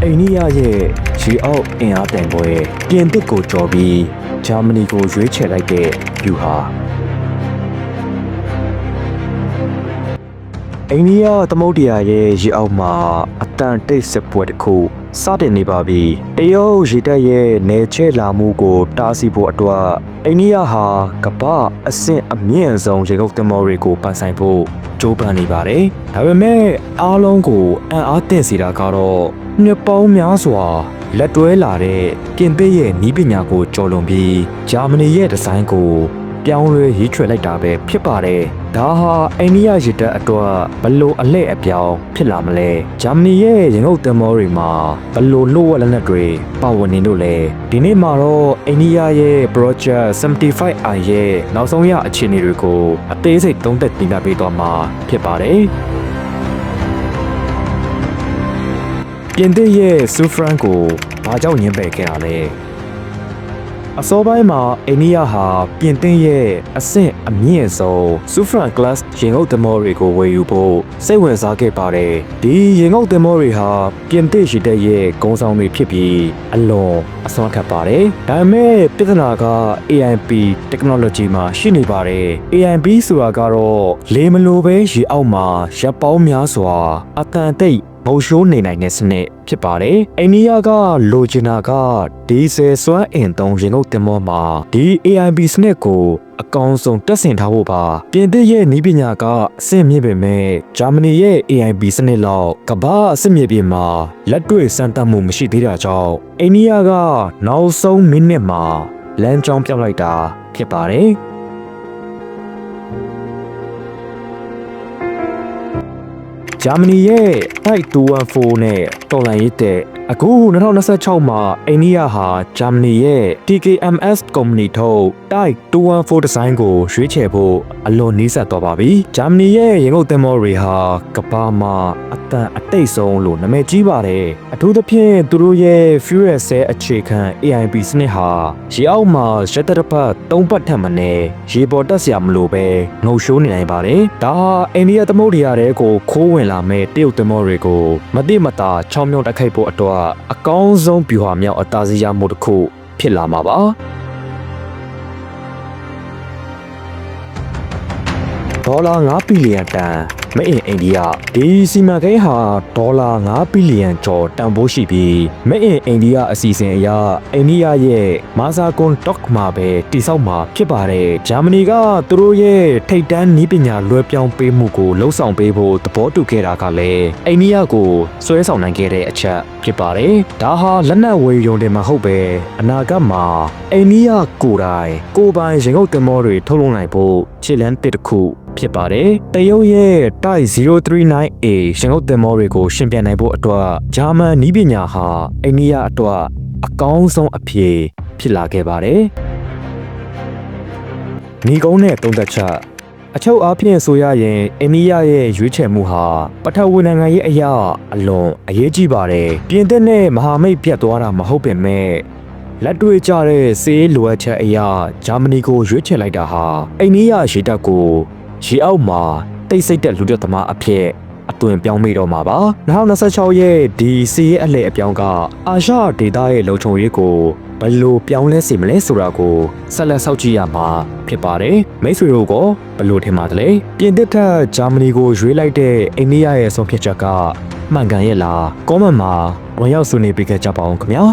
အိန္ဒိယရဲ့ရေအောက်အင်အားတန်ပွဲပြင်သစ်ကိုကျော်ပြီးဂျာမနီကိုရွေးချယ်လိုက်တဲ့ဗျူဟာအိန္ဒိယသမုဒ္ဒရာရဲ့ရေအောက်မှာအတန်တိတ်စစ်ပွဲတစ်ခုစတင်နေပါပြီတရုတ်ရေတပ်ရဲ့နယ်ချဲ့လာမှုကိုတားဆီးဖို့အတွက်အိန္ဒိယဟာကမ္ဘာအဆင့်အမြင့်ဆုံးရေငုပ်သင်္ဘောတွေကိုပန်ဆိုင်ဖို့ကြိုးပမ်းနေပါတယ်ဒါပေမဲ့အားလုံးကိုအံ့အားသင့်စေတာကတော့နှစ်ပေါင်းများစွာလက်တွဲလာတဲ့ပြင်သစ်ရဲ့နည်းပညာကိုကျော်လွန်ပြီးဂျာမနီရဲ့ဒီဇိုင်းကိုပြောင်းလဲရေးထွေလိုက်တာပဲဖြစ်ပါတယ်ဒါဟာအိန္ဒိယရေတပ်အတွက်ဘလို့အလှည့်အပြောင်းဖြစ်လာမလဲဂျာမနီရဲ့ရေငုပ်သင်္ဘောတွေမှာဘလို့လှုပ်ဝက်လက်နက်တွေပါဝင်နေလို့လဲဒီနေ့မှာတော့အိန္ဒိယရဲ့ Project 75I ရဲ့နောက်ဆုံးရအခြေအနေတွေကိုအသေးစိတ်သုံးသပ်တင်ပြပေးသွားမှာဖြစ်ပါတယ်ပြင်သစ်ရဲ့ဆူဖရန်ကိုဘာကြောင့်ညှင်းပယ်ခဲ့တာလဲအစောပိုင်းမှာအိန္ဒိယဟာပြင်သစ်ရဲ့အဆင့်အမြင့်ဆုံးဆူဖရန်ကလပ်ရေငုပ်သင်္ဘောတွေကိုဝယ်ယူဖို့စိတ်ဝင်စားခဲ့ပါတယ်ဒီရေငုပ်သင်္ဘောတွေဟာပြင်သစ်ရေတပ်ရဲ့ဂုဏ်ဆောင်တွေဖြစ်ပြီးအလွန်အစွမ်းခက်ပါတယ်ဒါပေမဲ့ပြဿနာက AIP technology မှာရှိနေပါတယ် AIP ဆိုတာကတော့လေမလိုပဲရေအောက်မှာရပ်ပေါင်းများစွာအတန်တိတ်မုံရှိုးနေနိုင်တဲ့စနစ်ဖြစ်ပါတယ်အိန္ဒိယကလိုချင်တာကဒီဇယ်စွမ်းအင်သုံးရေငုပ်သင်္ဘောမှာဒီ AIP စနစ်ကိုအကောင်ဆုံးတက်ဆင်ထားဖို့ပါပြင်သစ်ရဲ့နည်းပညာကအဆင့်မြင့်ပေမဲ့ဂျာမနီရဲ့ AIP စနစ်လောက်ကမ္ဘာအဆင့်မြင့်ပြင်မှာလက်တွေ့စမ်းသပ်မှုမရှိသေးတာကြောင့်အိန္ဒိယကနောက်ဆုံးမိနစ်မှာလမ်းကြောင်းပြောင်းလိုက်တာဖြစ်ပါတယ်ဂျာမနီရဲ့ Type 214နဲ့တော်လှန်ရေးတဲ့အခု2026မှာအိန္ဒိယဟာဂျာမနီရဲ့ TKMS ကုမ္ပဏီထုတ် Type 214 ဒီဇိုင်းကိုရွေးချယ်ဖို့အလွန်နီးစပ်သွားပါပြီဂျာမနီရဲ့ရေငုပ်သင်္ဘောတွေဟာကမ္ဘာမှာအတန်အတိတ်ဆုံးလို့နာမည်ကြီးပါတယ်အထူးသဖြင့်သူတို့ရဲ့ Fuel Cell အခြေခံ AIP စနစ်ဟာရေအောက်မှာရက်တစ်ပတ်3ပတ်ထက်မနည်းရေပေါ်တက်စရာမလိုပဲငုံရှိုးနေနိုင်ပါတယ်ဒါဟာအိန္ဒိယသမုဒ္ဒရာတွေကိုခိုးဝင်လာမဲ့တရုတ်သင်္ဘောတွေကိုမတိမတာချောင်းမြောင်းတိုက်ခိုက်ဖို့အတွက်အကောင်းဆုံးဗျူဟာမြောက်အသားစီးရမှုတစ်ခုဖြစ်လာမှာပါဒေါ်လာ9ဘီလီယံတန်မအင်အိန္ဒိယဒီစီမံကိန်းဟာဒေါ်လာ9ဘီလီယံကျော်တန်ဖိုးရှိပြီးမအင်အိန္ဒိယအစီအစဉ်အရအိန္ဒိယရဲ့မာဇာကွန်ဒေါ့မှာပဲတည်ဆောက်မှာဖြစ်ပါတယ်ဂျာမနီကသူတို့ရဲ့ထိပ်တန်းနည်းပညာလွှဲပြောင်းပေးမှုကိုလှုံ့ဆော်ပေးဖို့သဘောတူခဲ့တာကလည်းအိန္ဒိယကိုဆွဲဆောင်နိုင်ခဲ့တဲ့အချက်ဖြစ်ပါတယ်ဒါဟာလက်နက်ဝယ်ယူတယ်မဟုတ်ပဲအနာဂတ်မှာအိန္ဒိယကိုယ်တိုင်ကိုယ်ပိုင်ရေငုပ်သင်္ဘောတွေထုတ်လုပ်နိုင်ဖို့ခြေလှမ်းတစ်ခုဖြစ်ပါတယ်တရုတ်ရဲ့ Type 039A ရေငုပ်သင်္ဘောတွေကိုရှင်ပြန်နိုင်ဖို့အတွက်ဂျာမန်နည်းပညာဟာအိန္ဒိယအတွက်အကောင်းဆုံးအဖြေဖြစ်လာခဲ့ပါတယ်ညီကုန်းနဲ့သုံးသက်ချက်အချုပ်အားဖြင့်ဆိုရရင်အိန္ဒိယရဲ့ရွေးချယ်မှုဟာပထဝီနိုင်ငံရေးအရာအလွန်အရေးကြီးပါတယ်ပြင်သစ်နဲ့မဟာမိတ်ပြတ်သွားတာမဟုတ်ပေမဲ့လက်တွေ့ကျတဲ့စီးလိုအပ်ချက်အရာဂျာမနီကိုရွေးချယ်လိုက်တာဟာအိန္ဒိယရေတပ်ကိုရေအောက်မှာတိတ်ဆိတ်တဲ့လူတက်သမားအဖြစ်အသွင်ပြောင်းမိတော့မှာပါ2026ရဲ့ဒီစီးရဲ့အလှည့်အပြောင်းကအာရှဒေသရဲ့လုံခြုံရေးကိုဘယ်လိုပြောင်းလဲစေမလဲဆိုတာကိုဆက်လက်စောင့်ကြည့်ရမှာဖြစ်ပါတယ်မိတ်ဆွေတို့ကဘယ်လိုထင်ပါသလဲပြင်သစ်ထက်ဂျာမနီကိုရွေးလိုက်တဲ့အိန္ဒိယရဲ့ဆုံးဖြတ်ချက်ကမှန်ကန်ရဲ့လားကောမန့်မှာဝင်ရောက်ဆွေးနွေးပေးကြပါဦးခင်ဗျာ